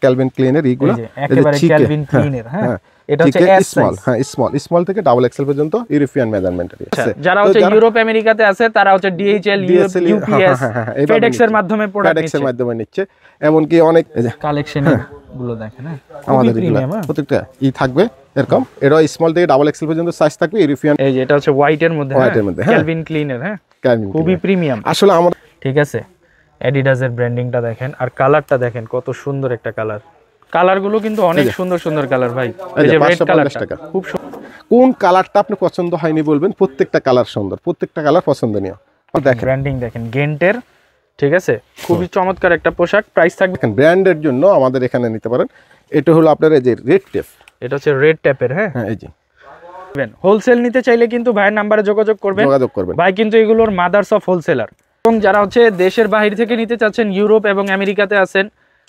Calvin ক্লিনের এইগুলো একেবারে Calvin ক্লিনের। হ্যাঁ, এটা হচ্ছে এস স্মল। হ্যাঁ, স্মল থেকে ডাবল এক্সেল পর্যন্ত ইউরোপিয়ান মেজারমেন্টের আছে। যারা হচ্ছে ইউরোপ আমেরিকাতে আছে তারা হচ্ছে ডিএইচএল, ইউপিএস, ফেডেক্স এর মাধ্যমে প্রোডাক্ট নিচ্ছে। ফেডেক্স এর মাধ্যমে নিচ্ছে। এমন কি অনেক কালেকশন গুলো দেখেন, হ্যাঁ আমাদের প্রত্যেকটা থাকবে এরকম। এটা স্মল থেকে ডাবল এক্সেল পর্যন্ত সাইজ থাকবে ইউরোপিয়ান। এই যে এটা হচ্ছে হোয়াইটের মধ্যে, ক্যালভিন ক্লিনের। হ্যাঁ, খুবই প্রিমিয়াম আসলে আমার। ঠিক আছে, অ্যাডিডাসের ব্র্যান্ডিংটা দেখেন আর কালারটা দেখেন কত সুন্দর একটা কালার। কালারগুলো কিন্তু অনেক সুন্দর সুন্দর কালার ভাই। এই যে রেড কালারটা খুব সুন্দর। কোন কালারটা আপনি পছন্দ হয়নি বলবেন, প্রত্যেকটা কালার সুন্দর, প্রত্যেকটা কালার পছন্দনীয়। দেখেন ব্র্যান্ডিং দেখেন গেন্টের। ঠিক আছে, খুবই চমৎকার একটা পোশাক। প্রাইস থাকবে দেখেন ব্র্যান্ডের জন্য আমাদের এখানে নিতে পারেন। এটা হলো আপনার এই যে রেড টেপ, এটা হচ্ছে রেড টেপের। হ্যাঁ, এই যে হোলসেল নিতে চাইলে কিন্তু ভাইয়ের নাম্বারে যোগাযোগ করবেন। ভাই কিন্তু এগুলোর মাদার্স অফ হোলসেলার। এবং যারা হচ্ছে দেশের বাইরে থেকে নিতে চাচ্ছেন, ইউরোপ এবং আমেরিকাতে আছেন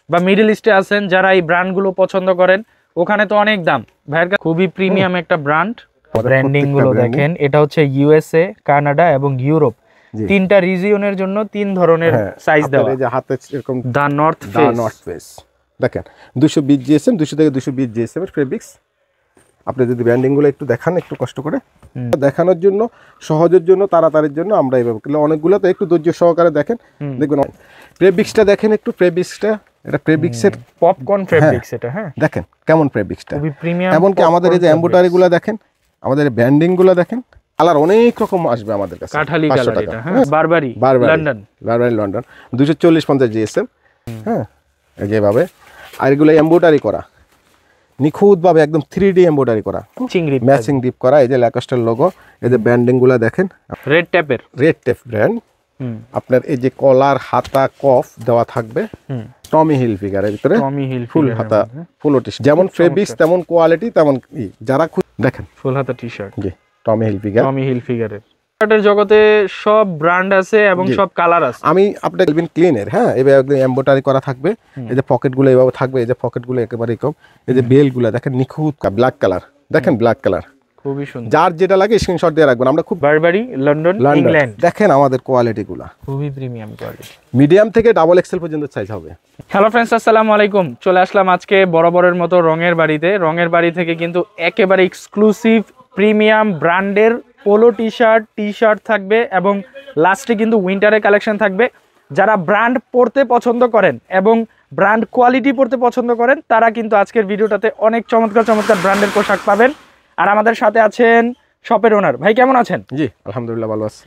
বা মিডল ইস্টে আছেন, যারা এই ব্র্যান্ডগুলো পছন্দ করেন, ওখানে তো অনেক দাম। ভাইয়ের কাছে খুবই প্রিমিয়াম একটা ব্র্যান্ড। ব্র্যান্ডিং গুলো দেখেন, এটা হচ্ছে ইউএসএ, কানাডা এবং ইউরোপ, তিনটা রিজিয়নের জন্য তিন ধরনের সাইজ দেওয়া। এই যে হাতে এরকম দা নর্থ ফেস দেখেন 220 জিএসএম, 200 থেকে 220 জিএসএম এর ফেব্রিক্স। আপনি যদি ব্র্যান্ডিং গুলো একটু দেখান, একটু কষ্ট করে দেখানোর জন্য, সহজের জন্য, তাড়াতাড়ির জন্য আমরা এইভাবে অনেকগুলো তো একটু ধৈর্য সহকারে দেখেন। দেখবেন ফেব্রিক্সটা দেখেন একটু, ফেব্রিক্সটা এটা ফেব্রিক্সের পপকর্ন ফেব্রিক্স। এটা হ্যাঁ দেখেন কেমন ফেব্রিক্সটা, খুবই প্রিমিয়াম। এমনকি আমাদের এই যে এমব্রয়ডারি গুলো দেখেন, আমাদের ব্র্যান্ডিং গুলো দেখেন, কালার অনেক রকম আসবে আমাদের কাছে। কাঠালি কালার এটা। হ্যাঁ, বারবারি লন্ডন 240-50 জিএসএম। হ্যাঁ, যেভাবে আর এগুলো এমব্রয়ডারি করা নিখুঁতভাবে, একদম 3D এমব্রয়ডারি করা, চিংড়ি ম্যাচিং ডিপ করা। এই যে ল্যাকস্টার লোগো, এই যে ব্র্যান্ডিং গুলো দেখেন, রেড টেপ ব্র্যান্ড। আপনার এই যে কলার, হাতা, কফ দেওয়া থাকবে টমি হিল ফিগারের ভিতরে, ফুল হাতা, ফুল টি, যেমন ফেব্রিক্স তেমন কোয়ালিটি তেমন। যারা দেখেন ফুল হাতা টি শার্ট, জি টমি হিল ফিগারের জগতে সব ব্র্যান্ড আছে এবং সব কালার আছে। আমি আপনার ক্যালভিন ক্লিনের, হ্যাঁ, এভাবে একদম এমব্রয়ডারি করা থাকবে। এই যে পকেটগুলো এইভাবে থাকবে, এই যে পকেটগুলো একেবারে কম। এই যে বেলগুলো দেখেন নিখুঁত ব্ল্যাক কালার, দেখেন ব্ল্যাক কালার খুবই সুন্দর। যার যেটা লাগে স্ক্রিনশট দিয়ে রাখবেন। আমরা খুব বারবারি, লন্ডন, ইংল্যান্ড। দেখেন আমাদের কোয়ালিটিগুলো খুবই প্রিমিয়াম কোয়ালিটি, মিডিয়াম থেকে ডাবল এক্সেল পর্যন্ত সাইজ হবে। হ্যালো ফ্রেন্ডস, আসসালামু আলাইকুম। চলে আসলাম আজকে বরাবরের মতো রঙের বাড়িতে। রঙের বাড়ি থেকে কিন্তু একেবারে এক্সক্লুসিভ প্রিমিয়াম ব্র্যান্ডের পোলো টি শার্ট থাকবে এবং লাস্টে কিন্তু উইন্টারের কালেকশন থাকবে। যারা ব্র্যান্ড পরতে পছন্দ করেন এবং ব্র্যান্ড কোয়ালিটি পরতে পছন্দ করেন, তারা কিন্তু আজকের ভিডিওটাতে অনেক চমৎকার চমৎকার ব্র্যান্ডের পোশাক পাবেন। আর আমাদের সাথে আছেন শপের ওনার। ভাই কেমন আছেন? জি আলহামদুলিল্লাহ ভালো আছি।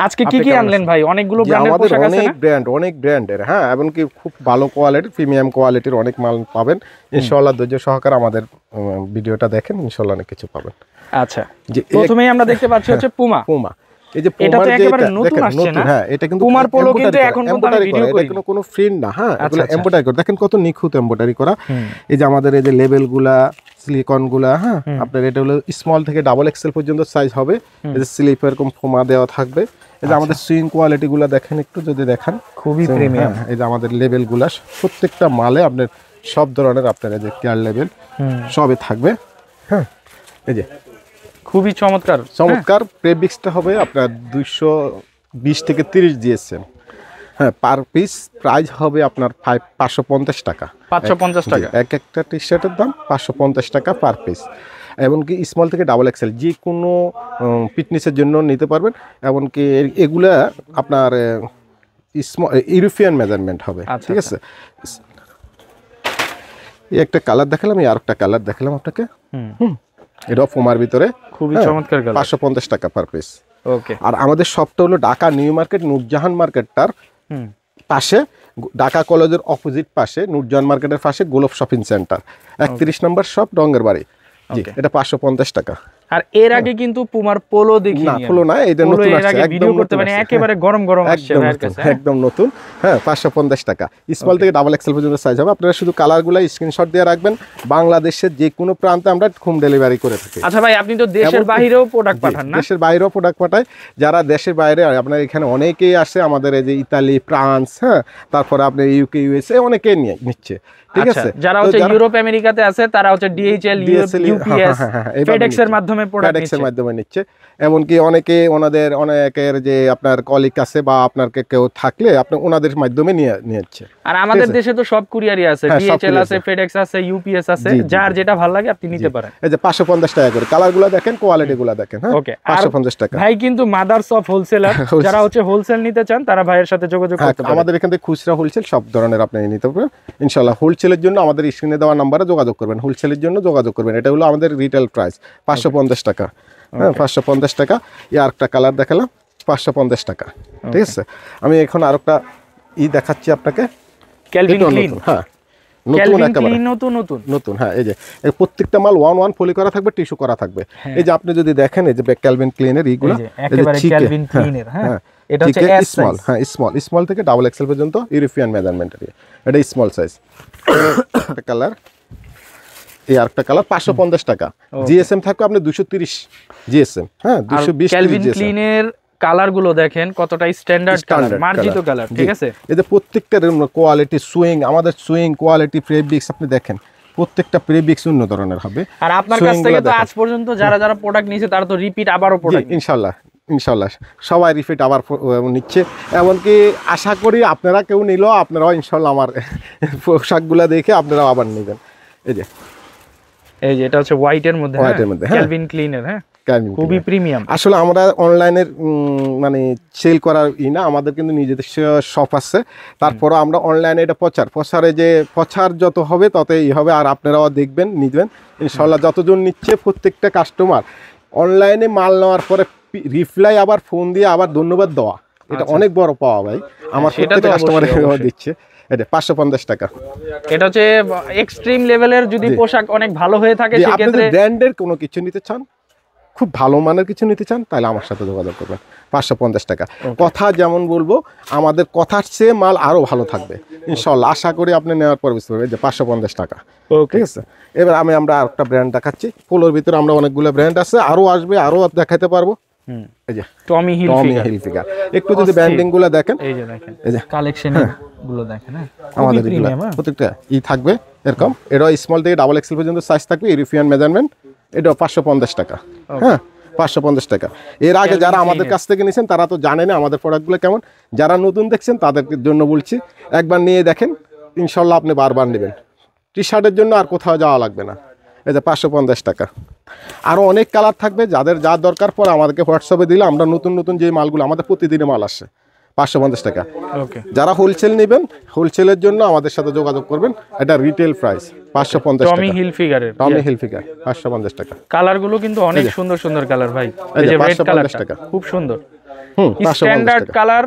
আজকে কি কি আনলেন ভাই? অনেকগুলো ব্র্যান্ডের পোশাক আছে না? অনেক ব্র্যান্ডের, হ্যাঁ, এবং কি খুব ভালো কোয়ালিটির, প্রিমিয়াম কোয়ালিটির অনেক মাল পাবেন ইনশাআল্লাহ। ধৈর্য সহকারে আমাদের ভিডিওটা দেখেন, ইনশাআল্লাহ অনেক কিছু পাবেন। আচ্ছা, প্রথমেই আমরা দেখতে পাচ্ছি হচ্ছে পুমা। এই যে পুমার যে একেবারে নতুন আসছে না, হ্যাঁ, এটা কিন্তু পুমার পোলো কিন্তু এখন পর্যন্ত আমি ভিডিও করি, এটা কোনো প্রিন্ট না। হ্যাঁ, এগুলো এমব্রয়ডারি করা, দেখেন কত নিখুঁত এমব্রয়ডারি করা। এই যে আমাদের এই যে লেবেলগুলা, সিলিকনগুলা, হ্যাঁ, আপনার এটা হলো স্মল থেকে ডাবল এক্সেল পর্যন্ত সাইজ হবে। এই যে স্লিপ এরকম ফোমা দেওয়া থাকবে। এই যে আমাদের সুইং কোয়ালিটিগুলো দেখেন, একটু যদি দেখান খুবই প্রিমিয়াম। এই যে আমাদের লেবেলগুলা, প্রত্যেকটা মালে আপনার সব ধরনের আপনার এই যে কেয়ার লেবেল সবই থাকবে। হ্যাঁ, এই যে খুবই চমৎকার ফেব্রিক্সটা হবে আপনার 220 থেকে 30 জিএসএম। হ্যাঁ, পার পিস প্রাইস হবে আপনার 550 টাকা। 550 টাকা এক একটা টি শার্টের দাম 550 টাকা পার পিস। এমনকি স্মল থেকে ডাবল এক্সেল যে কোনো ফিটনেসের জন্য নিতে পারবেন। এমনকি এগুলা আপনার ইউরোপিয়ান মেজারমেন্ট হবে। ঠিক আছে, এই একটা কালার দেখালাম, এই আরেকটা কালার দেখালাম আপনাকে। এটা ফোমার ভিতরে খুবই চমৎকার কালার, 550 টাকা পার পিস। ওকে। আর আমাদের শপটা হলো ঢাকা নিউ মার্কেট, নূরজাহান মার্কেটটার পাশে, ঢাকা কলেজের অপোজিট পাশে, নূরজাহান মার্কেটের পাশে গোলফ শপিং সেন্টার, 31 নম্বর শপ, রঙের বাড়ি। জি, এটা 550 টাকা। আর এর আগে কিন্তু পুমার পোলো দেখি না, পোলো না, এটা নতুন আসছে, একদম করতে মানে একেবারে গরম গরম আসছে ভাইয়ের কাছে, একদম নতুন। হ্যাঁ, 550 টাকা। স্মল থেকে ডাবল এক্সেল পর্যন্ত সাইজ হবে। আপনারা শুধু কালারগুলো স্ক্রিনশট দিয়ে রাখবেন। বাংলাদেশের যে কোনো প্রান্তে আমরা হোম ডেলিভারি করে থাকি। আচ্ছা ভাই, আপনি তো দেশের বাইরেও প্রোডাক্ট পাঠান না? দেশের বাইরেও প্রোডাক্ট পাঠাই। যারা দেশের বাইরে, আপনার এখানে অনেকেই আসে, আমাদের এই যে ইতালি, ফ্রান্স, হ্যাঁ, তারপরে আপনার ইউকে, ইউএসএ অনেকেই নিচ্ছে। ঠিক আছে। যারা হচ্ছে ইউরোপ আমেরিকাতে আছে তারা হচ্ছে ডিএইচএল, ইউপিএস, ফেডেক্স এর মাধ্যমে প্রোডাক্ট ফেডেক্স এর মাধ্যমে নিচ্ছে। এমনকি অনেকে ওনাদের অনেকের যে আপনার কলিগ আছে বা আপনার কেউ থাকলে আপনি ওনাদের মাধ্যমে নিচ্ছে। আর আমাদের দেশে তো সব কুরিয়ারই আছে, ডিএইচএল আছে, ফেডেক্স আছে, ইউপিএস আছে, যার যেটা ভালো লাগে আপনি নিতে পারেন। এই যে 550 টাকা করে কালারগুলো দেখেন, কোয়ালিটিগুলো দেখেন। হ্যাঁ, ওকে, 550 টাকা। ভাই কিন্তু মাদার্স অফ হোলসেলার, যারা হচ্ছে হোলসেল নিতে চান তারা ভাইয়ের সাথে যোগাযোগ করতে পারেন। আমাদের এখান থেকে খুচরা হোলসেল সব ধরনের আপনি নিতে পারবেন ইনশাআল্লাহ। হোলসেলের জন্য আমাদের স্ক্রিনে দেওয়া নম্বরে যোগাযোগ করবেন, হোলসেলের জন্য যোগাযোগ করবেন। এটা হলো আমাদের রিটেল প্রাইস 550 টাকা। হ্যাঁ, 550 টাকা। আরেকটা কালার দেখালাম 550 টাকা, ঠিক আছে। আমি এখন আরেকটা দেখাচ্ছি আপনাকে, ক্যালভিন ক্লিন। হ্যাঁ, নতুন একেবারে নতুন। হ্যাঁ, এই যে প্রত্যেকটা মাল 1 পলি করা থাকবে, টিস্যু করা থাকবে। এই যে আপনি যদি দেখেন এই যে ক্যালভিন ক্লিনের এইগুলো একেবারে ক্যালভিন ক্লিনের। হ্যাঁ, এটা হচ্ছে এস স্মল। হ্যাঁ, স্মল থেকে ডাবল এক্সেল পর্যন্ত ইউরোপিয়ান মেজারমেন্ট। এটা স্মল সাইজ। একটা কালার, এই আরেকটা কালার 550 টাকা। জিএসএম থাকবে আপনি 230 জিএসএম। হ্যাঁ, 220 ক্যালভিন ক্লিনের কালার গুলো দেখেন কতটা স্ট্যান্ডার্ড কালার, মার্জিত কালার, ঠিক আছে। এই যে প্রত্যেকটার কোয়ালিটি, সুইং, আমাদের সুইং কোয়ালিটি, ফেব্রিক্স আপনি দেখেন প্রত্যেকটা ফেব্রিক্স অন্য ধরনের হবে। আর আপনার কাছ থেকে তো আজ পর্যন্ত যারা প্রোডাক্ট নিয়েছে তারা তো রিপিট আবারও প্রোডাক্ট, ইনশাআল্লাহ সবাই রিপিট আবার নিচ্ছে। এমনকি আশা করি আপনারা কেউ নিল, আপনারাও ইনশাআল্লাহ আমার পোশাকগুলো দেখে আপনারাও আবার নেবেন। এই যে এটা হচ্ছে হোয়াইটের মধ্যে, ক্যালভিন ক্লিনের। হ্যাঁ, খুবই প্রিমিয়াম। আসলে আমরা অনলাইনের মানে সেল করার না, আমাদের কিন্তু নিজেদের শপ আছে। তারপরে আমরা অনলাইনে এটা প্রচারে যে প্রচার যত হবে ততই হবে। আর আপনারাও দেখবেন, নিবেন ইনশাআল্লাহ। যতজন নিচ্ছে প্রত্যেকটা কাস্টমার অনলাইনে মাল নেওয়ার পরে রিপ্লাই আবার ফোন দিয়ে আবার ধন্যবাদ দেওয়া, এটা অনেক বড় পাওয়া ভাই। আমার প্রত্যেকটা কাস্টমার দিচ্ছে। এটা 550 টাকা। এটা হচ্ছে এক্সট্রিম লেভেলের যদি পোশাক অনেক ভালো হয়ে থাকে, সেক্ষেত্রে ব্র্যান্ডের কোনো কিছু নিতে চান, খুব ভালো মানের কিছু নিতে চান, তাহলে আমার সাথে যোগাযোগ করবেন। 550 টাকা। কথা যেমন বলবো, আমাদের কথার চেয়ে মাল আরো ভালো থাকবে ইনশাআল্লাহ। আশা করি আপনি নেওয়ার পর বুঝতে পারবেন যে 550 টাকা, ঠিক আছে। এবার আমরা আরেকটা ব্র্যান্ড দেখাচ্ছি। পোলোর ভিতরে আমরা অনেকগুলো ব্র্যান্ড আছে, আরো আসবে, আরো দেখাতে পারবো। এই যে টমি হিলফিগার। একটু যদি ব্র্যান্ডিং গুলো দেখেন, এই যে দেখেন, এই যে কালেকশন গুলো দেখেন। হ্যাঁ, আমাদের প্রত্যেকটা থাকবে এরকম। এটা স্মল থেকে ডাবল এক্সেল পর্যন্ত সাইজ থাকবে, ইউরোপিয়ান মেজারমেন্ট। এটা 550 টাকা। হ্যাঁ, 550 টাকা। এর আগে যারা আমাদের কাছ থেকে নিয়েছেন তারা তো জানেন না আমাদের প্রোডাক্টগুলো কেমন। যারা নতুন দেখছেন তাদের জন্য বলছি, একবার নিয়ে দেখেন, ইনশাল্লাহ আপনি বারবার নেবেন। টি শার্টের জন্য আর কোথাও যাওয়া লাগবে না। এই যে 550 টাকা। আরও অনেক কালার থাকবে, যাদের যা দরকার পরে আমাদেরকে হোয়াটসঅ্যাপে দিলে আমরা নতুন নতুন যে মালগুলো, আমাদের প্রতিদিনে মাল আসে। 550 টাকা। যারা হোলসেল নেবেন, হোলসেলের জন্য আমাদের সাথে যোগাযোগ করবেন। এটা রিটেল প্রাইস 550 টাকা। টমি হিলফিগার 550 টাকা। কালারগুলো কিন্তু অনেক সুন্দর সুন্দর কালার ভাই। এই যে রেড কালারটা খুব সুন্দর, স্ট্যান্ডার্ড কালার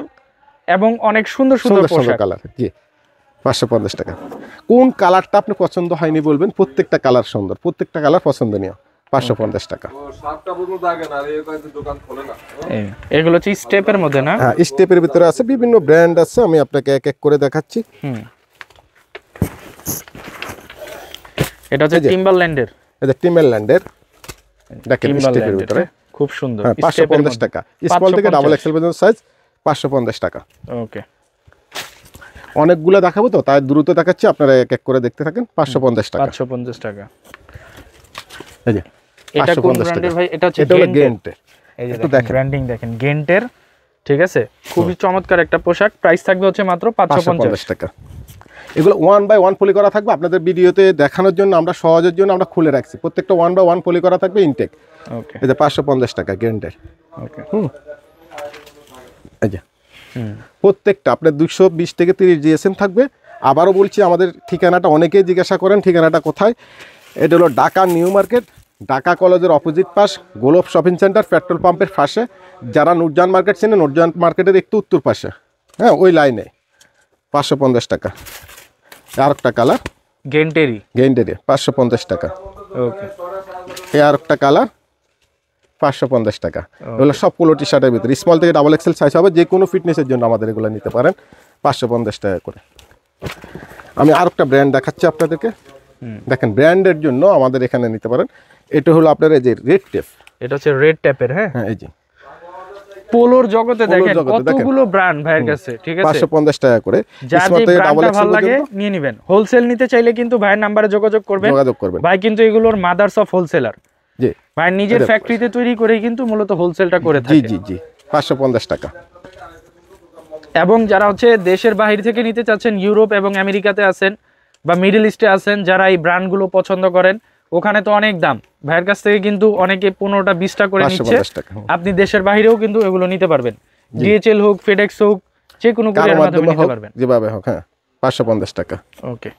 এবং অনেক সুন্দর সুন্দর কালার। জি, 550 টাকা। কোন কালারটা আপনি পছন্দ হয়নি বলবেন, প্রত্যেকটা কালার সুন্দর, প্রত্যেকটা কালার পছন্দনীয়। 550 টাকা। এগুলো হচ্ছে স্টেপের মধ্যে না? হ্যাঁ, স্টেপের ভিতরে আছে, বিভিন্ন ব্র্যান্ড আছে, আমি আপনাকে এক এক করে দেখাচ্ছি। এটা হচ্ছে টিম্বারল্যান্ডের। এটা টিম্বারল্যান্ডের, দেখেন স্টেপের ভিতরে খুব সুন্দর। 550 টাকা। স্মল থেকে ডাবল এক্সেল পর্যন্ত সাইজ 550 টাকা। ওকে, অনেকগুলো দেখাবো তো, তাই দ্রুত দেখাচ্ছি, আপনারা এক এক করে দেখতে থাকেন। 550 টাকা। 550 টাকা। এই যে এটা কোন ব্র্যান্ডের ভাই? এটা হচ্ছে গেন্টের। এই যে দেখেন ব্র্যান্ডিং দেখেন, গেন্টের, ঠিক আছে। খুবই চমৎকার একটা পোশাক। প্রাইস থাকবে হচ্ছে মাত্র 550 টাকা। এগুলো 1 বাই 1 পলি করা থাকবে। আপনাদের ভিডিওতে দেখানোর জন্য আমরা সহজের জন্য আমরা খুলে রাখছি। প্রত্যেকটা 1 বাই 1 পলি করা থাকবে, ইনটেক। ওকে, এই যে 550 টাকা গেন্টের। ওকে, এই যে প্রত্যেকটা আপনার 220 থেকে 30 জিএসএম থাকবে। আবারও বলছি, আমাদের ঠিকানাটা অনেকেই জিজ্ঞাসা করেন ঠিকানাটা কোথায়। এটা হলো ঢাকা নিউ মার্কেট, ঢাকা কলেজের অপোজিট পাশ, গোলফ শপিং সেন্টার, পেট্রোল পাম্পের পাশে। যারা নুরজান মার্কেট চেনে, নুরজান মার্কেটের একটু উত্তর পাশে, হ্যাঁ, ওই লাইনে। 550 টাকা। আরেকটা কালার গেন্টেরি 550 টাকা। ওকে, এই আরেকটা কালার 550 টাকা। এগুলো সব পোলো টি শার্টের ভিতরে, স্মল থেকে ডাবল এক্সেল সাইজ হবে। যে কোনো ফিটনেসের জন্য আমাদের এগুলো নিতে পারেন 550 টাকা করে। আমি আরেকটা ব্র্যান্ড দেখাচ্ছি আপনাদেরকে, দেখেন ব্র্যান্ডের জন্য আমাদের এখানে নিতে পারেন। এটা হলো আপনার এই যে রেড টেপ। এটা হচ্ছে রেড টেপের। হ্যাঁ, এই যে পোলোর জগতে দেখেন কতগুলো ব্র্যান্ড ভাইয়ের কাছে, ঠিক আছে 550 টাকা করে। যার যে ব্র্যান্ডটা ভালো লাগে নিয়ে নেবেন। হোলসেল নিতে চাইলে কিন্তু ভাইয়ের নাম্বারে যোগাযোগ করবেন। ভাই কিন্তু এগুলোর মাদার্স অফ হোলসেলার। জি, ভাই নিজের ফ্যাক্টরিতে তৈরি করেই কিন্তু মূলত হোলসেলটা করে থাকে। জি জি জি 550 টাকা। এবং যারা হচ্ছে দেশের বাইরে থেকে নিতে চাচ্ছেন, ইউরোপ এবং আমেরিকাতে আছেন বা মিডল ইস্টে আছেন, যারা এই ব্র্যান্ডগুলো পছন্দ করেন, ওখানে তো অনেক দাম। ভাইয়ের কাছ থেকে কিন্তু অনেকে 15টা 20টা করে নিচ্ছে। আপনি দেশের বাইরেও কিন্তু এগুলো নিতে পারবেন। ডিএচএল হোক, ফেডেক্স হোক, যে কোনো কুরিয়ারের মাধ্যমে নিতে পারবেন, যেভাবে হোক। হ্যাঁ 550 টাকা। ওকে,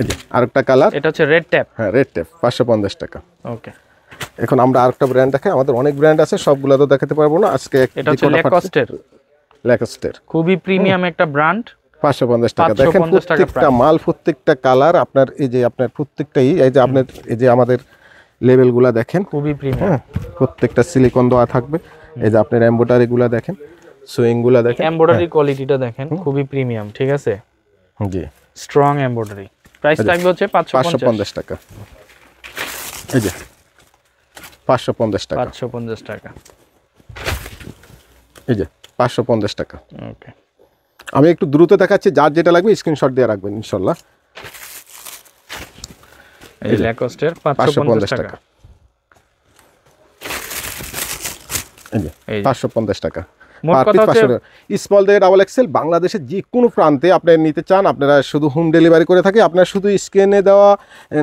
এই যে আরেকটা কালার, এটা হচ্ছে রেড ট্যাপ। হ্যাঁ রেড ট্যাপ 550 টাকা। ওকে, এখন আমরা আরেকটা ব্র্যান্ড দেখাই। আমাদের অনেক ব্র্যান্ড আছে, সবগুলো তো দেখাতে পারবো না আজকে। এটা হচ্ছে ল্যাকস্টের খুবই প্রিমিয়াম একটা ব্র্যান্ড। 550 টাকা। দেখেন প্রত্যেকটা মাল, প্রত্যেকটা কালার আপনার, এই যে আপনার প্রত্যেকটাই, এই যে আপনার এই যে আমাদের লেভেলগুলো দেখেন খুবই প্রিমিয়াম। প্রত্যেকটা সিলিকন দেওয়া থাকবে। এই যে আপনার এমব্রয়ডারি গুলা দেখেন, সুইং গুলা দেখেন, এমব্রয়ডারি কোয়ালিটিটা দেখেন খুবই প্রিমিয়াম, ঠিক আছে জি, স্ট্রং এমব্রয়ডারি। প্রাইস থাকবে হচ্ছে 550 টাকা। এই যে 550 টাকা, 550 টাকা। এই যে 550 টাকা। ওকে, আমি একটু দ্রুত দেখাচ্ছি, যার যেটা লাগবে স্ক্রিনশট দিয়ে রাখবেন ইনশাআল্লাহ। এই ল্যাকস্টের 550 টাকা। এই যে 550 টাকা। মোট কথা হচ্ছে স্মল থেকে ডাবল এক্সেল বাংলাদেশের যে কোনো প্রান্তে আপনি নিতে চান, আপনারা শুধু হোম ডেলিভারি করে থাকি। আপনারা শুধু স্ক্রিনে দেওয়া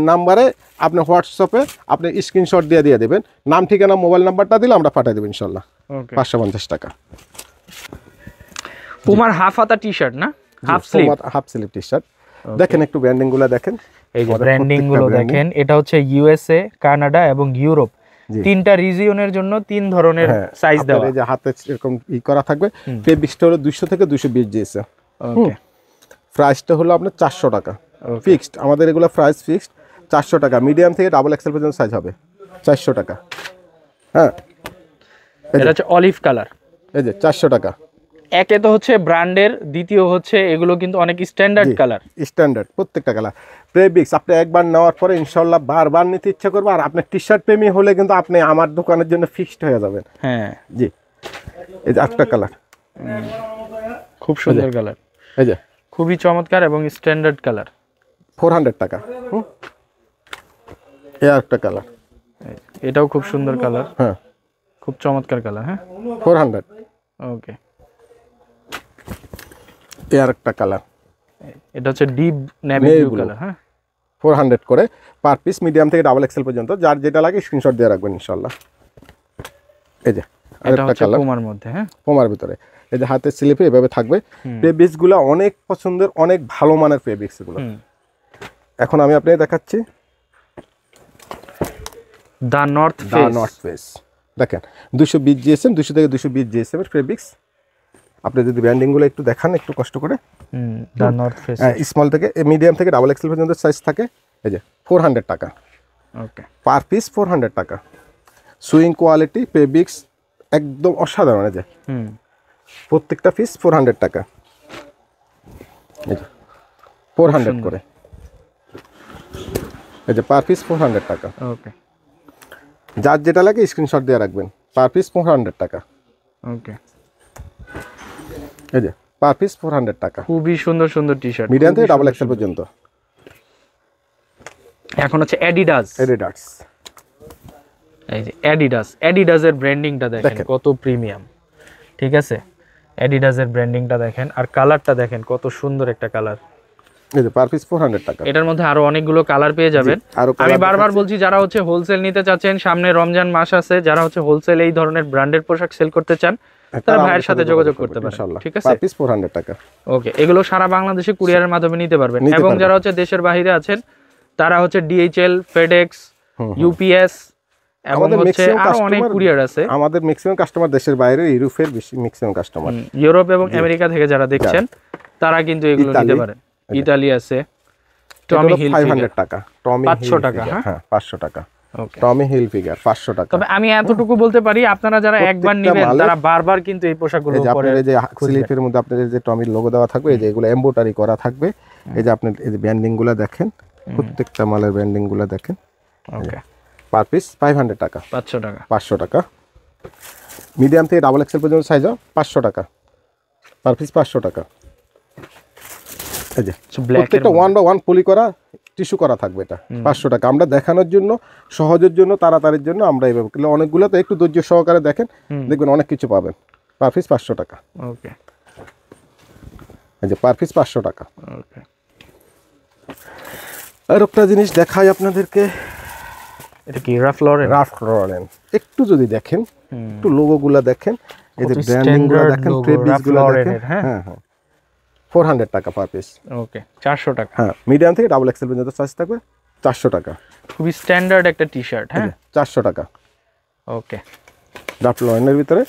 নাম্বারে আপনি হোয়াটসঅ্যাপে আপনি স্ক্রিনশট দিয়ে দেবেন, নাম ঠিকানা মোবাইল নাম্বারটা দিলে আমরা পাঠিয়ে দেব ইনশাআল্লাহ। 550 টাকা। পুমার হাফ হাতা টি-শার্ট না, হাফ স্লিভ টি-শার্ট দেখেন, একটু ব্র্যান্ডিং গুলো দেখেন। এই যে ব্র্যান্ডিং গুলো দেখেন, এটা হচ্ছে ইউএসএ, কানাডা এবং ইউরোপ, তিনটা রিজিয়নের জন্য তিন ধরনের সাইজ দেওয়া। এই যে হাতে এরকম করা থাকবে। ফেব্রিক্সটা হলো 200 থেকে 220 জিএসএম। ওকে, প্রাইসটা হলো আপনার 400 টাকা ফিক্সড। আমাদের এগুলো প্রাইস ফিক্সড 400 টাকা। মিডিয়াম থেকে ডাবল এক্সেল পর্যন্ত সাইজ হবে 400 টাকা। হ্যাঁ, এটা হচ্ছে অলিভ কালার। এই যে 400 টাকা। একে তো হচ্ছে ব্র্যান্ডের, দ্বিতীয় হচ্ছে এগুলো কিন্তু অনেক স্ট্যান্ডার্ড কালার, স্ট্যান্ডার্ড প্রত্যেকটা কালার। ফেব্রিক্স আপনি একবার নেওয়ার পরে ইনশাআল্লাহ বারবার নিতে ইচ্ছা করবে। আর আপনি টি-শার্ট প্রেমী হলে কিন্তু আপনি আমার দোকানের জন্য ফিক্সড হয়ে যাবেন। হ্যাঁ জি, এই যে একটা কালার, খুব সুন্দর কালার। এই যে খুবই চমৎকার এবং স্ট্যান্ডার্ড কালার, 400 টাকা। এই একটা কালার, এটাও খুব সুন্দর কালার। হ্যাঁ, খুব চমৎকার কালার। হ্যাঁ 400। ওকে, এই আরেকটা কালার, এটা হচ্ছে ডিপ নেভি ব্লু কালার। হ্যাঁ 400 করে পার পিস, মিডিয়াম থেকে ডাবল এক্সেল পর্যন্ত। যার যেটা লাগে স্ক্রিনশট দিয়ে রাখবেন ইনশাআল্লাহ। এই যে আরেকটা কালার পুমার মধ্যে, হ্যাঁ পুমার ভিতরে। এই যে হাতে স্লিপে এভাবে থাকবে। ফেব্রিক্স গুলো অনেক পছন্দের, অনেক ভালো মানের ফেব্রিক্স গুলো। এখন আমি আপনাকে দেখাচ্ছি দা নর্থ ফেস। দেখেন 220 জিএসএম, 200 থেকে 220 জিএসএম এর ফেব্রিক্স। আপনি যদি ব্র্যান্ডিং গুলো একটু দেখান একটু কষ্ট করে। দা নর্থ ফেস স্মল থেকে মিডিয়াম থেকে ডাবল এক্সেল পর্যন্ত সাইজ থাকে। এই যে 400 টাকা। ওকে, পার পিস 400 টাকা। সুইং কোয়ালিটি ফেব্রিক্স একদম অসাধারণ। এই যে প্রত্যেকটা পিস 400 টাকা। এই যে 400 করে। এই যে পার পিস 400 টাকা। ওকে, যার যেটা লাগে স্ক্রিনশট দিয়ে রাখবেন। পার পিস 400 টাকা। ওকে, এই যে পার পিস 400 টাকা। খুবই সুন্দর সুন্দর টি-শার্ট, মিডিয়াম থেকে ডাবল এক্সেল পর্যন্ত। এখন হচ্ছে অ্যাডিডাস। এই যে অ্যাডিডাস এর ব্র্যান্ডিংটা দেখেন কত প্রিমিয়াম, ঠিক আছে। অ্যাডিডাস এর ব্র্যান্ডিংটা দেখেন, আর কালারটা দেখেন কত সুন্দর একটা কালার। এই যে পার পিস 400 টাকা। এটার মধ্যে আরো অনেকগুলো কালার পেয়ে যাবেন। আমি বারবার বলছি, যারা হচ্ছে হোলসেল নিতে চাচ্ছেন, সামনে রমজান মাস আছে, যারা হচ্ছে হোলসেল এই ধরনের ব্র্যান্ডের পোশাক সেল করতে চান, তারা ভাইয়ের সাথে যোগাযোগ করতে পারেন, ঠিক আছে। পার পিস 400 টাকা। ওকে, এগুলো সারা বাংলাদেশে কুরিয়ারের মাধ্যমে নিতে পারবেন। এবং যারা হচ্ছে দেশের বাইরে আছেন, তারা হচ্ছে ডিএইচএল, ফেডেক্স, ইউপিএস এবং হচ্ছে আরো অনেক কুরিয়ার আছে। আমাদের ম্যাক্সিমাম কাস্টমার দেশের বাইরে, ইউরোপের বেশি ম্যাক্সিমাম কাস্টমার। ইউরোপ এবং আমেরিকা থেকে যারা দেখছেন, তারা কিন্তু এগুলো নিতে পারেন। ইতালি আছে, টমি হিল 500 টাকা, টমি 500 টাকা। হ্যাঁ 500 টাকা। টমি হিল ফিগার 500 টাকা। তবে আমি এতটুকু বলতে পারি, আপনারা যারা একবার নেবেন তারা বারবার কিন্তু এই পোশাকগুলো পরে। এই যে স্লিপের মধ্যে আপনাদের যে টমির লোগো দেওয়া থাকবে, এই যে এগুলো এমব্রয়ডারি করা থাকবে। এই যে আপনার এই যে ব্র্যান্ডিং গুলো দেখেন, প্রত্যেকটা মালের ব্র্যান্ডিং গুলো দেখেন। ওকে, পার পিস 500 টাকা। 500 টাকা। 500 টাকা। মিডিয়াম থেকে ডাবল এক্সেল পর্যন্ত সাইজ 500 টাকা পার পিস, 500 টাকা। এই যে প্রত্যেকটা 1/1 পলি করা টিস্যু করা থাকবে, এটা 500 টাকা। আমরা দেখানোর জন্য, সহজের জন্য, তাড়াতাড়ির জন্য আমরা এইভাবে, অনেকগুলো তো একটু ধৈর্য সহকারে দেখেন, দেখবেন অনেক কিছু পাবেন। পার পিস 500 টাকা। ওকে, এই যে পার পিস 500 টাকা। ওকে, আর একটা জিনিস দেখাই আপনাদেরকে, এটা কি রাফ লরেন? একটু যদি দেখেন, একটু লোগোগুলো দেখেন, এই যে ব্র্যান্ডিং গুলো দেখেন, ফেব্রিক্স গুলো দেখেন। হ্যাঁ হ্যাঁ, 400 টাকা পার পিস। ওকে, 400 টাকা। হ্যাঁ, মিডিয়াম থেকে ডাবল এক্সেল পর্যন্ত সাইজ থাকবে, 400 টাকা। খুবই স্ট্যান্ডার্ড একটা টি-শার্ট। হ্যাঁ, 400 টাকা। ওকে, রাফ লরেনের ভিতরে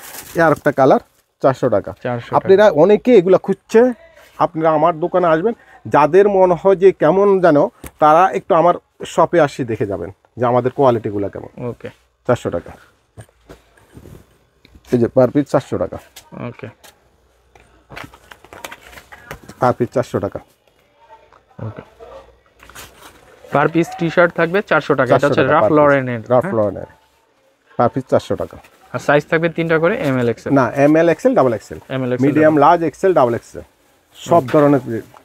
আর একটা কালার, 400 টাকা। আপনারা অনেকে এগুলা খুঁজছে, আপনারা আমার দোকানে আসবেন, যাদের মনে হয় যে কেমন জানো, তারা একটু আমার শপে আসি দেখে যাবেন যে আমাদের কোয়ালিটিগুলো কেমন। ওকে, 400 টাকা। এই যে পার পিস 400 টাকা। ওকে, পার পিস 400 টাকা। ওকে, পার পিস টি-শার্ট থাকবে 400 টাকা। এটা হচ্ছে রাফ লরেনের। পার পিস 400 টাকা। আর সাইজ থাকবে 3টা করে, এম এল এক্সেল। না, M L XL, double XL, medium, large, XL, double XL, সব ধরনের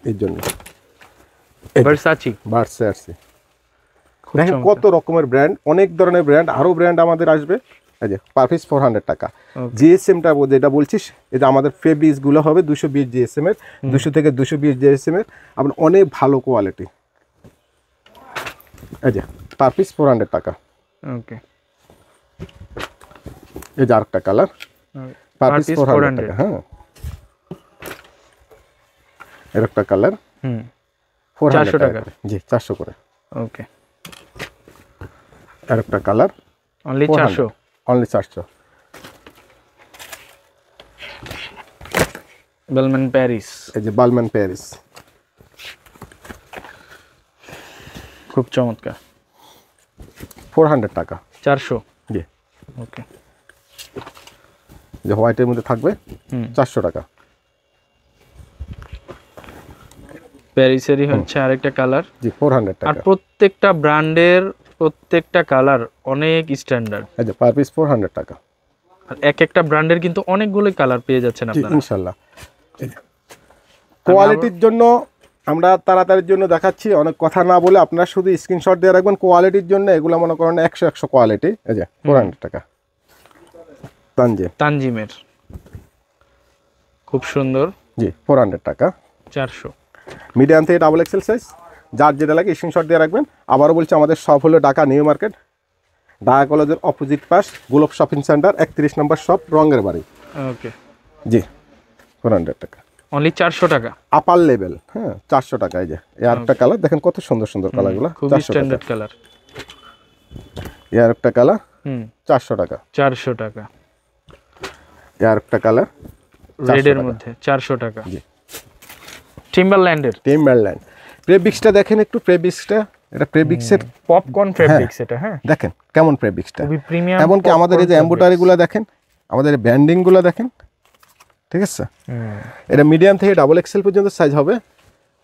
এর জন্য। ভার্সাচি। দেখেন কত রকমের ব্র্যান্ড, অনেক ধরনের ব্র্যান্ড, আরো ব্র্যান্ড আমাদের আসবে। এই যে পার পিস 400 টাকা। জিএসএমটা যেটা বলছিস, এটা আমাদের ফেব্রিক্স গুলো হবে 220 জিএসএম এর, 200 থেকে 220 জিএসএম এর, আপনার অনেক ভালো কোয়ালিটি। এই যে পার পিস 400 টাকা। ওকে, এই যে আরেকটা কালার, পার পিস 400 টাকা। হ্যাঁ, এর একটা কালার, 400 টাকা। জি, 400 করে। ওকে, আর একটা কালার, অনলি 400। অনলি 400। বালম্যান প্যারিস। এই যে বালম্যান প্যারিস, খুব চমৎকার। 400 টাকা। 400। জি। ওকে, যে হোয়াইটের মধ্যে থাকবে, 400 টাকা। প্যারিসেরই হচ্ছে আরেকটা কালার। জি, 400 টাকা। আর প্রত্যেকটা ব্র্যান্ডের প্রত্যেকটা কালার অনেক স্ট্যান্ডার্ড। এই যে পার পিস 400 টাকা। আর এক একটা ব্র্যান্ডের কিন্তু অনেকগুলো কালার পেয়ে যাচ্ছেন আপনারা ইনশাআল্লাহ। কোয়ালিটির জন্য আমরা তাড়াতাড়ির জন্য দেখাচ্ছি, অনেক কথা না বলে আপনারা শুধু স্ক্রিনশট দিয়ে রাখবেন। কোয়ালিটির জন্য এগুলো মনে করেন 100 কোয়ালিটি। এই যে 400 টাকা। তানজিমের খুব সুন্দর। জি, 400 টাকা। 400। মিডিয়াম থেকে ডাবল এক্সেল সাইজ, যার যেটা লাগে স্ক্রিনশট দিয়ে রাখবেন। আবারও বলছি, আমাদের শপ হলো ঢাকা নিউ মার্কেট, ঢাকা কলেজের অপোজিট পাশ, গোলপ শপিং সেন্টার, 31 নম্বর শপ, রঙের বাড়ি। ওকে, জি, 400 টাকা। অনলি 400 টাকা। আপার লেভেল। হ্যাঁ, 400 টাকা। এই যে আরেকটা কালার দেখেন, কত সুন্দর সুন্দর কালারগুলো, খুব স্ট্যান্ডার্ড কালার। এই আরেকটা কালার, 400 টাকা। 400 টাকা। এই আরেকটা কালার, রেড এর মধ্যে, 400 টাকা। জি, টিম্বারল্যান্ড প্রেবিক্সটা দেখেন একটু, প্রেবিক্সটা, এটা প্রেবিক্সের পপকর্ন ফেব্রিক্স। এটা হ্যাঁ, দেখেন কেমন প্রেবিক্সটা, খুবই প্রিমিয়াম। এমনকি আমাদের এই যে এমব্রয়ডারি গুলো দেখেন, আমাদের ব্যান্ডিং গুলো দেখেন, ঠিক আছে। এটা মিডিয়াম থেকে ডাবল এক্সেল পর্যন্ত সাইজ হবে,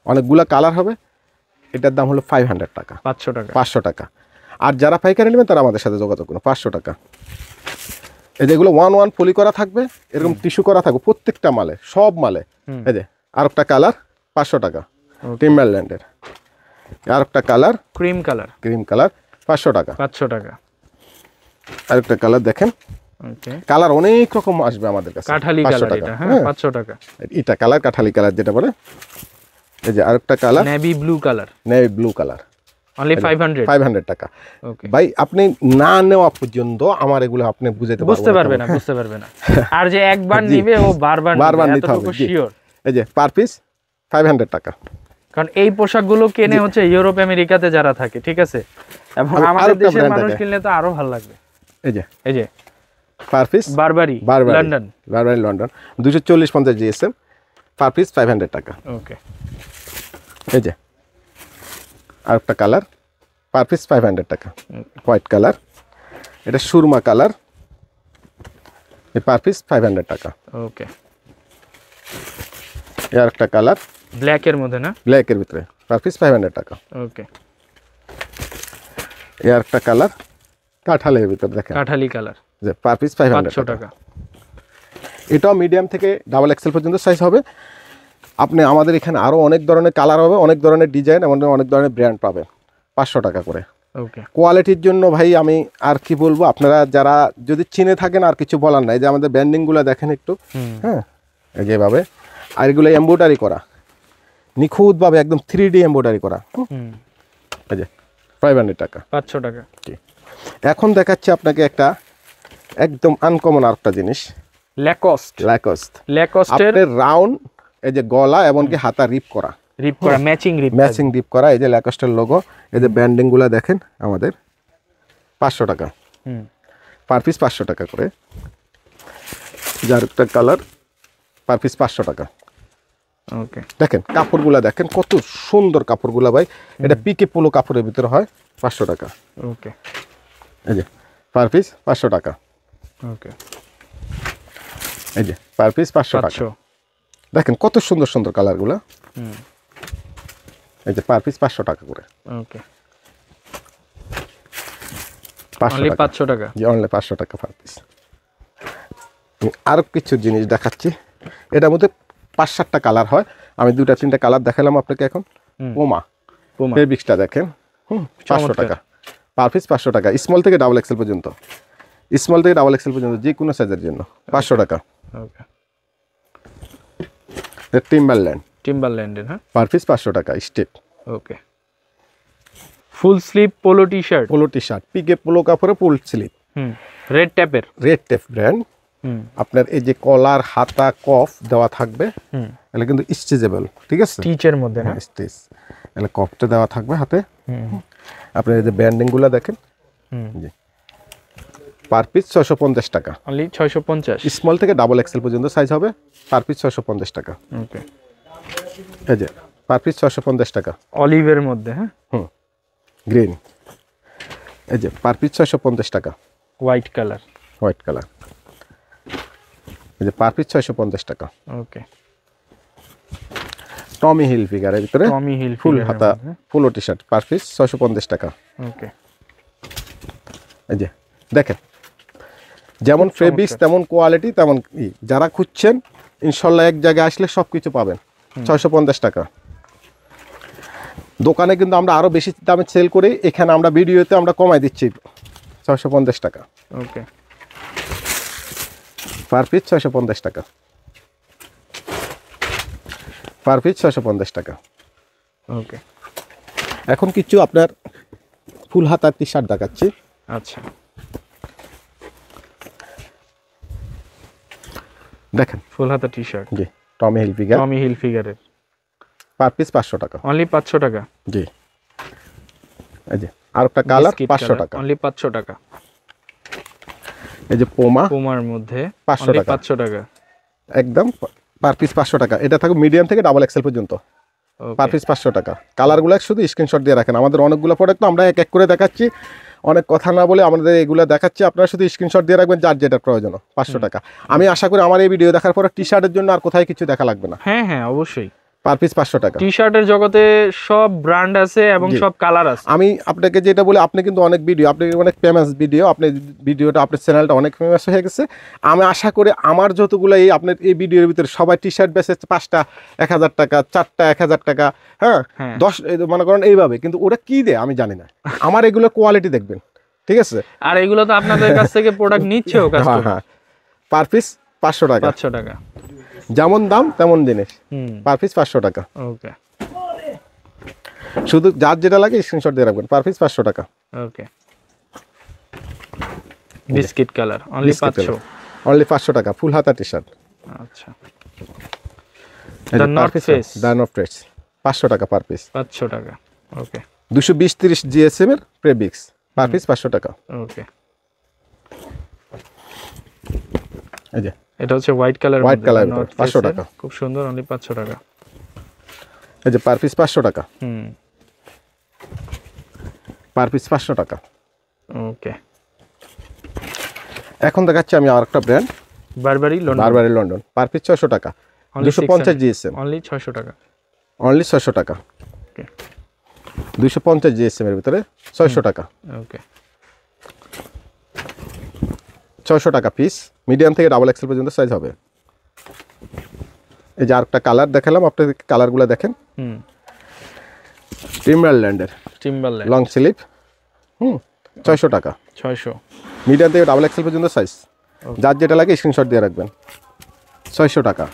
অনেকগুলা কালার হবে। এটার দাম হলো 500 টাকা। 500 টাকা। আর যারা পাইকারি নেবেন তারা আমাদের সাথে যোগাযোগ করুন, 500 টাকা। এই যেগুলো 1/1 পলি করা থাকবে, এরকম টিস্যু করা থাকবে প্রত্যেকটা মালে, সব মালে। এই যে আরেকটা কালার, 500 টাকা, টিম্বারল্যান্ডের। আরেকটা কালার, ক্রিম কালার, 500 টাকা। 500 টাকা। আরেকটা কালার দেখেন, কালার অনেক রকম আসবে আমাদের কাছে। কাঠালি কালার, এটা হ্যাঁ 500 টাকা। এটা কালার কাঠালি কালার যেটা বলে। এই যে আরেকটা colour, navy blue colour, only 500 টাকা। ভাই, আপনি না নেওয়া পর্যন্ত আমার এগুলো আপনি বুঝতে পারবেন না। আর যে একবার নিবে ও বারবার নিতে হবে, শিওর। এই যে পার পিস 500 টাকা। কারণ এই পোশাকগুলো কেনে হচ্ছে ইউরোপ আমেরিকাতে যারা থাকে, ঠিক আছে, এবং আমাদের দেশের মানুষ কিনলে তো আরো ভালো লাগবে। এই যে পার পিস বারবারি লন্ডন 240-50 জিএসএম, পার পিস 500 টাকা। ওকে, এই যে আরেকটা কালার, পার পিস 500 টাকা। হোয়াইট কালার, এটা সুরমা কালার, এই পার পিস 500 টাকা। ওকে, এই আরেকটা কালার, ব্ল্যাক এর মধ্যে, না ব্ল্যাক এর ভিতরে, পার পিস 500 টাকা। ওকে, এই আরেকটা কালার, কাঠালের ভিতরে দেখেন, কাঠালি কালার, যে পার পিস 500 টাকা। এটাও মিডিয়াম থেকে ডাবল এক্সেল পর্যন্ত সাইজ হবে। আপনি আমাদের এখানে আরও অনেক ধরনের কালার হবে, অনেক ধরনের ডিজাইন এবং অনেক ধরনের ব্র্যান্ড পাবেন। 500 টাকা করে। ওকে, কোয়ালিটির জন্য ভাই আমি আর কি বলবো, আপনারা যারা যদি চিনে থাকেন আর কিছু বলার নাই। যে আমাদের ব্যান্ডিংগুলো দেখেন একটু, হ্যাঁ, এই যেভাবে, আর এগুলো এমব্রয়ডারি করা নিখুঁতভাবে, একদম 3D এমব্রয়ডারি করা। এই যে 500 টাকা, 500 টাকা। এখন দেখাচ্ছি আপনাকে একটা একদম আনকমন আরেকটা জিনিস, ল্যাকস্টের রাউন্ড, এই যে গলা এমনকি হাতা রিপ করা ম্যাচিং রিপ করা, এই যে ল্যাকস্টের লোগো, এই যে ব্যান্ডিং গুলা দেখেন আমাদের। 500 টাকা পার পিস, 500 টাকা করে। যার একটা কালার পার পিস 500 টাকা। ওকে, দেখেন কাপড়গুলা দেখেন কত সুন্দর কাপড়গুলা ভাই। এটা পিকে পোলো কাপড়ের ভিতরে হয়। 500 টাকা। ওকে, এই যে পার পিস 500 টাকা। ওকে, এই যে পার পিস 500 টাকা। দেখেন কত সুন্দর সুন্দর কালারগুলা। এই যে পার পিস 500 টাকা করে। ওকে, 500 টাকা। জি, অনলি 500 টাকা পার পিস। আরো কিছু জিনিস দেখাচ্ছি, এটার মধ্যে 5-7টা কালার হয়। আমি 2-3টা কালার দেখালাম আপনাকে। এখন পোমা ফেব্রিক্সটা দেখেন, 500 টাকা পার পিস। 500 টাকা, স্মল থেকে ডাবল এক্সেল পর্যন্ত, যে কোনো সাইজের জন্য 500 টাকা। ওকে, টিম্বারল্যান্ডের, হ্যাঁ, পার পিস 500 টাকা step. Okay, full sleeve polo T shirt, PK polo কাপড়ে full sleeve, Red Tape brand. আপনার এই যে কলার, হাতা, কফ দেওয়া থাকবে, এটা কিন্তু স্ট্রেচেবল, ঠিক আছে, স্টিচের মধ্যে না, স্টিচ, এটা কফটা দেওয়া থাকবে হাতে। আপনার এই যে ব্যান্ডিং গুলো দেখেন, জি, পার পিস 650 টাকা, অনলি 650। স্মল থেকে ডাবল এক্সেল পর্যন্ত সাইজ হবে, পার পিস 650 টাকা। ওকে, এই যে পার পিস 650 টাকা, অলিভের মধ্যে, হ্যাঁ, গ্রিন। এই যে পার পিস 650 টাকা, হোয়াইট কালার। এই যে পার পিস 650 টাকা। ওকে, টমি হিল ফিগারের ভিতরে ফুল হাতা polo T shirt, per piece 650 টাকা। ওকে, এই যে দেখেন, যেমন ফেব্রিক্স তেমন কোয়ালিটি তেমন যারা খুঁজছেন ইনশাল্লাহ এক জায়গায় আসলে সব কিছু পাবেন। 650 টাকা। দোকানে কিন্তু আমরা আরো বেশি দামে সেল করি, এখানে আমরা ভিডিওতে আমরা কমাই দিচ্ছি 650 টাকা। ওকে, পার পিস 650 টাকা, পার পিস 650 টাকা। ওকে, এখন কিছু আপনার ফুল হাতার টি শার্ট দেখাচ্ছি। আচ্ছা, দেখেন ফুল হাতা টি শার্ট, জি, টমি হিল ফিগারের, পার পিস 500 টাকা, অনলি 500 টাকা। জি, এই যে আরেকটা কালার 500 টাকা, অনলি 500 টাকা। এই যে পোমার মধ্যে 500 টাকা, 500 টাকা একদম পার পিস 500 টাকা। এটা থাকবে মিডিয়াম থেকে ডাবল এক্সেল পর্যন্ত, পার পিস 500 টাকা। কালারগুলো শুধু স্ক্রিনশট দিয়ে রাখেন। আমাদের অনেকগুলো প্রোডাক্ট আমরা এক এক করে দেখাচ্ছি, অনেক কথা না বলে আমাদের এগুলো দেখাচ্ছি, আপনারা শুধু স্ক্রিনশট দিয়ে রাখবেন যার যেটা প্রয়োজন। 500 টাকা। আমি আশা করি আমার এই ভিডিও দেখার পরে টি শার্টের জন্য আর কোথায় কিছু দেখা লাগবে না। হ্যাঁ, অবশ্যই। পার পিস 500 টাকা। টি শার্টের জগতে সব ব্র্যান্ড আছে এবং সব কালার আছে। আমি আপনাকে যেটা বলি, আপনি কিন্তু অনেক ভিডিও, আপনি অনেক ফেমাস ভিডিও, আপনি ভিডিওটা, আপনার চ্যানেলটা অনেক ফেমাস হয়ে গেছে। আমি আশা করি আমার যতগুলো এই আপনার এই ভিডিওর ভিতরে সবাই টি শার্ট বেচে 5টা 1000 টাকা, 4টা 1000 টাকা, হ্যাঁ 10 মনে করেন এইভাবে, কিন্তু ওরা কি দেয় আমি জানি না। আমার এগুলো কোয়ালিটি দেখবেন, ঠিক আছে, আর এগুলো তো আপনাদের কাছ থেকে প্রোডাক্ট নিচ্ছেও কাস্টমার। হ্যাঁ, পার পিস 500 টাকা, 500 টাকা, যেমন দাম তেমন জিনিস, পার পিস 500 টাকা। ওকে, শুধু যার যেটা লাগে স্ক্রিনশট দিয়ে রাখবেন, পার পিস 500 টাকা। ওকে, বিস্কিট কালার, অনলি 500, অনলি 500 টাকা, ফুল হাতা টি শার্ট। আচ্ছা, দ্য নর্থ ফেস 500 টাকা পার পিস, 500 টাকা। ওকে, 220-30 জিএসএম এর প্রেবিক্স, পার পিস 500 টাকা। ওকে, এই যে এটা হচ্ছে হোয়াইট কালার, 500 টাকা, খুব সুন্দর, অনলি 500 টাকা। এই যে পার পিস 500 টাকা, পার পিস 500 টাকা। ওকে, এখন দেখাচ্ছি আমি আরেকটা ব্র্যান্ড, বারবারি লন্ডন, পার পিস 600 টাকা, 250 জিএসএম, অনলি 600 টাকা, অনলি 600 টাকা। ওকে, 250 জিএসএম এর ভিতরে 600 টাকা। ওকে, 600 টাকা পিস, মিডিয়াম থেকে ডাবল এক্সেল পর্যন্ত সাইজ হবে। এই যে আরেকটা কালার দেখালাম আপনাদের, কালারগুলো দেখেন। টিম্বারল্যান্ডের লং স্লিভ 600 টাকা, 600, মিডিয়াম থেকে ডাবল এক্সেল পর্যন্ত সাইজ, যার যেটা লাগে স্ক্রিনশট দিয়ে রাখবেন। 600 টাকা,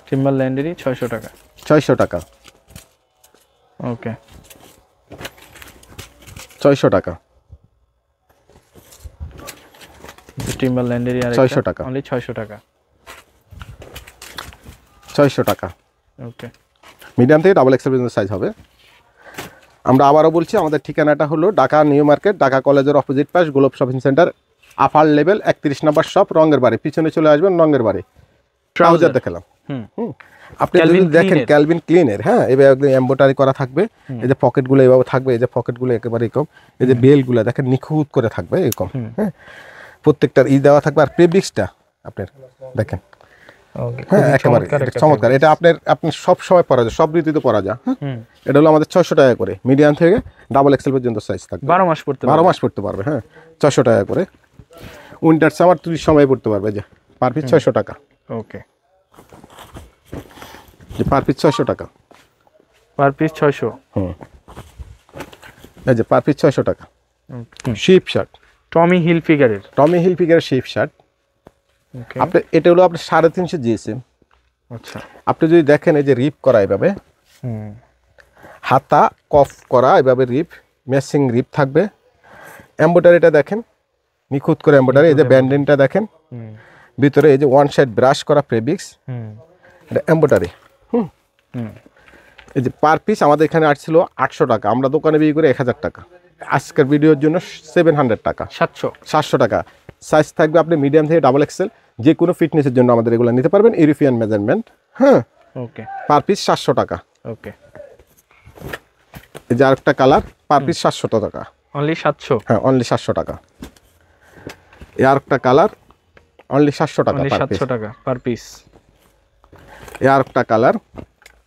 টিম্বারল্যান্ডেরই 600 টাকা, 600 টাকা, ওকে, 600 টাকা, টিম্বারল্যান্ডেরই আর 600 টাকা, অনলি 600 টাকা, 600 টাকা, ওকে। মিডিয়াম থেকে ডাবল এক্সেল পর্যন্ত সাইজ হবে। আমরা আবারও বলছি, আমাদের ঠিকানাটা হলো ঢাকা নিউ মার্কেট, ঢাকা কলেজের অপোজিট পাশ, Globe Shopping Centre, upper level 31 নম্বর শপ, রঙের বাড়ি। পিছনে চলে আসবেন রঙের বাড়ি। ট্রাউজার দেখালাম। আপনি যদি দেখেন ক্যালভিন ক্লিনের, হ্যাঁ, এভাবে একদম এমব্রয়ডারি করা থাকবে। এই যে পকেটগুলো এভাবে থাকবে, এই যে পকেটগুলো একেবারে এরকম, এই যে বেলগুলো দেখেন নিখুঁত করে থাকবে এরকম, হ্যাঁ, প্রত্যেকটার দেওয়া থাকবে। আর ফেব্রিক্সটা আপনার দেখেন, হ্যাঁ, একেবারে চমৎকার। এটা আপনি সব সময় পরা যায়, সব ঋতুতে পরা যায়। এটা হলো আমাদের 600 টাকা করে, মিডিয়াম থেকে ডাবল এক্সেল পর্যন্ত সাইজ থাকবে। 12 মাস পড়তে 12 মাস পড়তে পারবে, হ্যাঁ, 600 টাকা করে। উইন্টার সামার 3 সময় পড়তে পারবে, যে পার পিস 600 টাকা, ওকে, যে পার পিস 600 টাকা, পার পিস 600, এই যে পার পিস 600 টাকা। শিপ শার্ট, টমি হিলফিগারের, টমি হিলফিগারের শিপ শার্ট। ওকে, আপনি এটা হলো আপনার 350 জিএসএম। আচ্ছা, আপনি যদি দেখেন এই যে রিপ করা এভাবে, হাতা কফ করা এভাবে রিপ, ম্যাচিং রিপ থাকবে। এমব্রয়ডারিটা দেখেন নিখুঁত করে এমব্রয়ডারি। এই যে ব্যান্ডিংটা দেখেন, ভিতরে এই যে ওয়ান সাইড ব্রাশ করা ফেব্রিক্স, এটা এমব্রয়ডারি। এই যে পার পিস আমাদের এখানে আসছিল 800 টাকা, আমরা দোকানে বিক্রি করে 1000 টাকা। আজকের ভিডিওর জন্য 700 টাকা, 700 টাকা। সাইজ থাকবে আপনি মিডিয়াম থেকে ডাবল এক্সেল, যে কোনো ফিটনেসের জন্য আমাদের এগুলো নিতে পারবেন, ইউরোপিয়ান মেজারমেন্ট, হ্যাঁ, ওকে। পার পিস 700 টাকা, ওকে। এই যে আরেকটা কালার, পার পিস 700 টাকা, অনলি 700, হ্যাঁ, অনলি 700 টাকা। এই আরেকটা কালার, অনলি 700 টাকা, 700 টাকা পার পিস। এই আরেকটা কালার,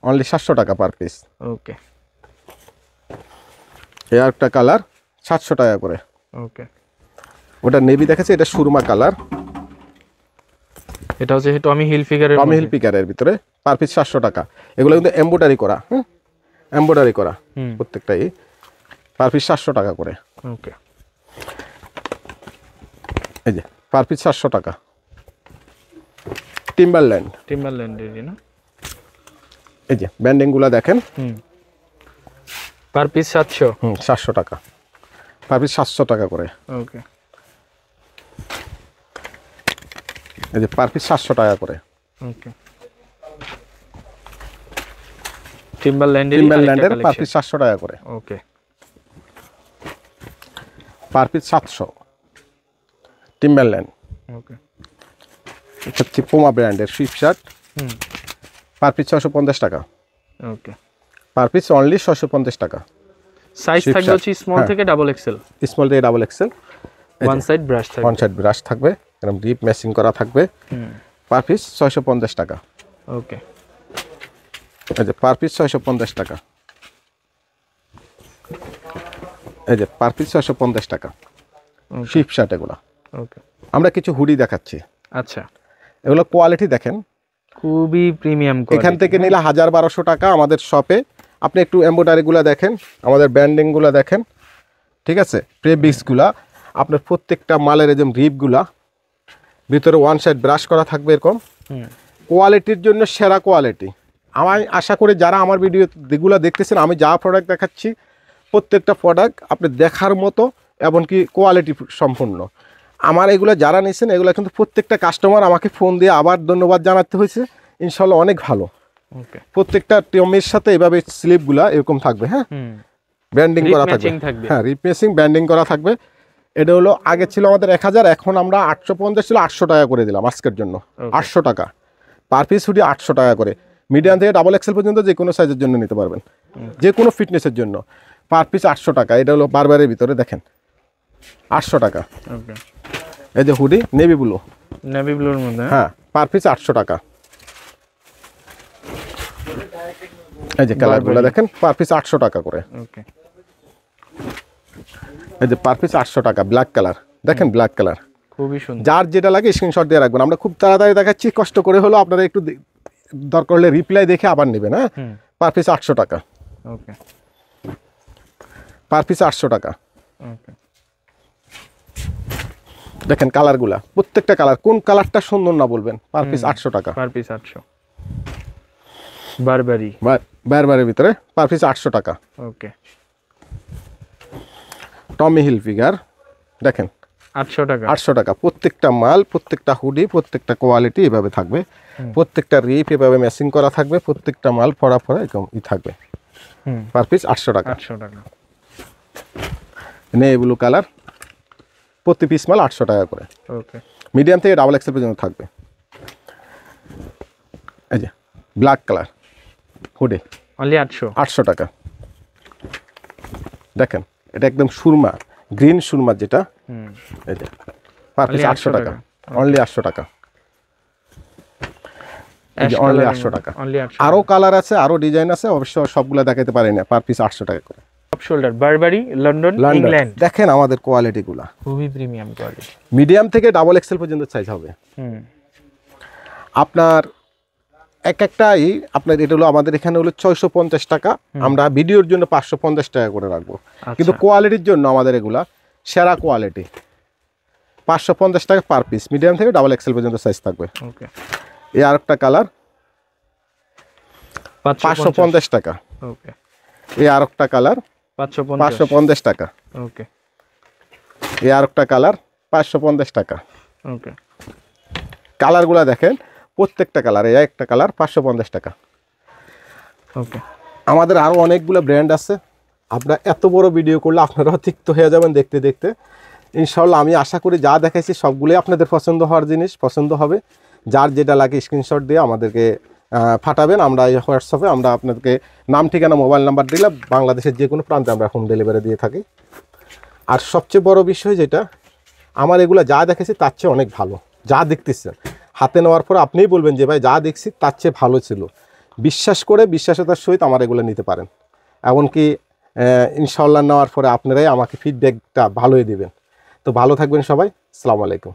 অনলি 700 টাকা পার পিস, ওকে। এই আরেকটা কালার 700 টাকা করে, ওকে। ওটা নেভি দেখাচ্ছে, এটা সুরমা কালার, এটা হচ্ছে টমি হিলফিগারের, টমি হিলফিগারের ভিতরে, পার পিস 700 টাকা। এগুলো কিন্তু এমব্রয়ডারি করা, হ্যাঁ, এমব্রয়ডারি করা প্রত্যেকটাই, পার পিস 700 টাকা করে, ওকে। এই যে পার পিস 700 টাকা। টিম্বারল্যান্ডেরই না, এই যে ব্যান্ডিংগুলো দেখেন, পার পিস 700, 700 টাকা, পার পিস 700 টাকা করে, ওকে। এই যে পার পিস 700 টাকা করে, ওকে। টিম্বারল্যান্ডের পার পিস 700 টাকা করে, ওকে। পার পিস 700 টিম্বারল্যান্ড, ওকে। এটা হচ্ছে পুমা ব্র্যান্ডের সুইপ শার্ট, পার পিস 650 টাকা, ওকে। পার পিস অনলি 650 টাকা। সাইজ থাকবে হচ্ছে স্মল থেকে ডাবল এক্সেল, স্মল থেকে double XL. One side brush থাকবে, ওয়ান সাইড ব্রাশ থাকবে, এরকম ডিপ ম্যাচিং করা থাকবে, পার পিস 650 টাকা, ওকে। এই যে পার পিস 650 টাকা, এই যে পার পিস 650 টাকা শিপ শার্ট এগুলো, ওকে। আমরা কিছু হুডি দেখাচ্ছি, আচ্ছা, এগুলো কোয়ালিটি দেখেন, খুবই প্রিমিয়াম কোয়ালিটি। এখান থেকে নিলে 1000-1200 টাকা আমাদের শপে। আপনি একটু এমব্রয়ডারিগুলো দেখেন, আমাদের ব্যান্ডিংগুলো দেখেন, ঠিক আছে, ফেব্রিক্সগুলা, আপনার প্রত্যেকটা মালের এই যে রিপগুলা, ভিতরে ওয়ান সাইড ব্রাশ করা থাকবে এরকম, কোয়ালিটির জন্য সেরা কোয়ালিটি। আমি আশা করি যারা আমার ভিডিও যেগুলো দেখতেছেন, আমি যা প্রোডাক্ট দেখাচ্ছি প্রত্যেকটা প্রোডাক্ট আপনি দেখার মতো, এমনকি কোয়ালিটি সম্পূর্ণ। আমার এগুলো যারা নিয়েছেন, এগুলো কিন্তু প্রত্যেকটা কাস্টমার আমাকে ফোন দিয়ে আবার ধন্যবাদ জানাতে হয়েছে, ইনশাল্লাহ অনেক ভালো। প্রত্যেকটা টমের সাথে এভাবে স্লিপগুলা এরকম থাকবে, হ্যাঁ, ব্যান্ডিং করা থাকবে, হ্যাঁ, রিপ্লেসিং ব্যান্ডিং করা থাকবে। এটা হলো আগে ছিল আমাদের 1000, এখন আমরা 850 ছিল 800 টাকা করে দিলাম আজকের জন্য, 800 টাকা পার পিস হুডি, 800 টাকা করে। মিডিয়াম থেকে ডাবল এক্সেল পর্যন্ত যে কোনো সাইজের জন্য নিতে পারবেন, যে কোনো ফিটনেসের জন্য, পার পিস 800 টাকা। এটা হলো বারবারের ভিতরে দেখেন 800 টাকা, এই যে হুডি নেভি ব্লুর মধ্যে, হ্যাঁ, পার পিস 800 টাকা। এই যে কালারগুলো দেখেন, পার পিস 800 টাকা করে, এই যে পার পিস 800 টাকা। ব্ল্যাক কালার দেখেন, ব্ল্যাক কালার খুবই সুন্দর। যার যেটা লাগে স্ক্রিনশট দিয়ে রাখবেন। আমরা খুব তাড়াতাড়ি দেখাচ্ছি, কষ্ট করে হলো, আপনারা একটু দরকার হলে রিপ্লাই দেখে আবার নেবেন। হ্যাঁ, পার পিস 800 টাকা। ওকে, পার পিস 800 টাকা। ওকে, দেখেন কালারগুলা, প্রত্যেকটা কালার, কোন কালারটা সুন্দর না বলবেন। পার পিস 800 টাকা। Per piece 800। বারবারি, বারবারের ভিতরে পার পিস 800 টাকা। ওকে, টমি হিলফিগার দেখেন 800 টাকা। 800 টাকা। প্রত্যেকটা মাল, প্রত্যেকটা হুডি, প্রত্যেকটা কোয়ালিটি এভাবে থাকবে, প্রত্যেকটা রিপ এভাবে ম্যাচিং করা থাকবে, প্রত্যেকটা মাল ফড়া ফড়া এরকম থাকবে। পার পিস 800 টাকা। 800 টাকা। নেই ব্লু কালার, প্রতি পিস মাল 800 টাকা করে। ওকে, মিডিয়াম থেকে ডাবল এক্সেল পর্যন্ত থাকবে। এই যে ব্ল্যাক কালার হুডি, অনলি 800। 800 টাকা। দেখেন এটা একদম সুরমা, গ্রিন সুরমা যেটা, এই যে পার পিস 800 টাকা। অনলি 800 টাকা। অনলি 800 টাকা। আরো কালার আছে, আরো ডিজাইন আছে, অবশ্য সবগুলো দেখাতে পারি না। পার পিস 800 টাকা করে। টপ শোল্ডার, বারবারি, লন্ডন, ইংল্যান্ড। দেখেন আমাদের কোয়ালিটিগুলা খুবই প্রিমিয়াম কোয়ালিটি। মিডিয়াম থেকে ডাবল এক্সেল পর্যন্ত সাইজ হবে। আপনার এক একটাই আপনার, এটা হলো আমাদের এখানে হলো 650 টাকা, আমরা ভিডিওর জন্য 550 টাকা করে রাখবো। কিন্তু কোয়ালিটির জন্য আমাদের এগুলা সেরা কোয়ালিটি। 550 টাকা পার পিস, মিডিয়াম থেকে ডাবল এক্সেল পর্যন্ত সাইজ থাকবে। ওকে, এই আরেকটা কালার 550 টাকা। ওকে, এই আরেকটা কালার 550 টাকা। ওকে, এই আরেকটা কালার 550 টাকা। ওকে, কালারগুলা দেখেন, প্রত্যেকটা কালার, এই একটা কালার 550 টাকা। ওকে, আমাদের আরও অনেকগুলো ব্র্যান্ড আছে। আপনারা এত বড় ভিডিও করলে আপনারাও তিক্ত হয়ে যাবেন দেখতে দেখতে। ইনশাল্লাহ আমি আশা করি যা দেখাইছি সবগুলোই আপনাদের পছন্দ হওয়ার জিনিস, পছন্দ হবে। যার যেটা লাগে স্ক্রিনশট দিয়ে আমাদেরকে পাঠাবেন। আমরা এই হোয়াটসঅ্যাপে আমরা আপনাদেরকে নাম, ঠিকানা, মোবাইল নাম্বার দিলে বাংলাদেশের যে কোনো প্রান্তে আমরা হোম ডেলিভারি দিয়ে থাকি। আর সবচেয়ে বড় বিষয় যেটা, আমার এগুলো যা দেখেছি তার চেয়ে অনেক ভালো। যা দেখতেছেন হাতে নেওয়ার পর আপনিই বলবেন যে ভাই যা দেখছি তার চেয়ে ভালো ছিল। বিশ্বাস করে, বিশ্বাসতার সহিত আমার এগুলো নিতে পারেন। এমনকি ইনশাআল্লাহ নেওয়ার পরে আপনারাই আমাকে ফিডব্যাকটা ভালোই দেবেন। তো ভালো থাকবেন সবাই। আসসালামু আলাইকুম।